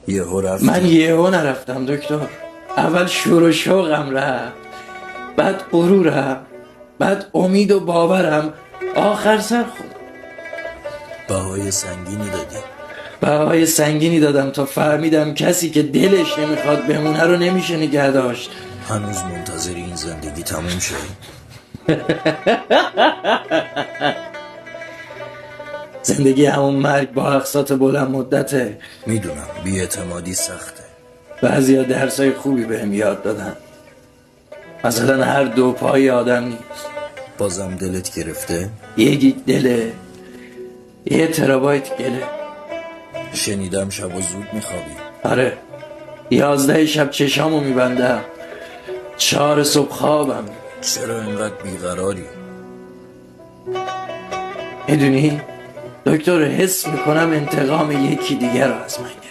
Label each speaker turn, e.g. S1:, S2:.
S1: یهو رفتی؟
S2: من یهو نرفتم دکتر. اول شور و شوقم رفت، بعد غرورم، بعد امید و باورم، آخر سر خود.
S1: بهای سنگینی دادی؟
S2: بهای سنگینی دادم تا فهمیدم کسی که دلش نمیخواد بمونه رو نمیشه نگه داشت.
S1: هنوز منتظر این زندگی تموم شه؟
S2: زندگی همون مرگ با اقساط بلند مدته.
S1: میدونم بی‌اعتمادی سخته.
S2: بعضیا درسای خوبی بهم یاد دادن، مثلا هر دو پای آدم نیست.
S1: بازم دلت گرفته؟
S2: یه گیگ دله، یه ترابایت گله.
S1: شنیدم شب و زود میخوابی.
S2: آره، 11 شب چشامو میبندم، 4 صبح خوابم.
S1: چرا اینقدر بیقراری؟
S2: میدونی دکتر، حس میکنم انتقام یکی دیگر رو از من گرفت.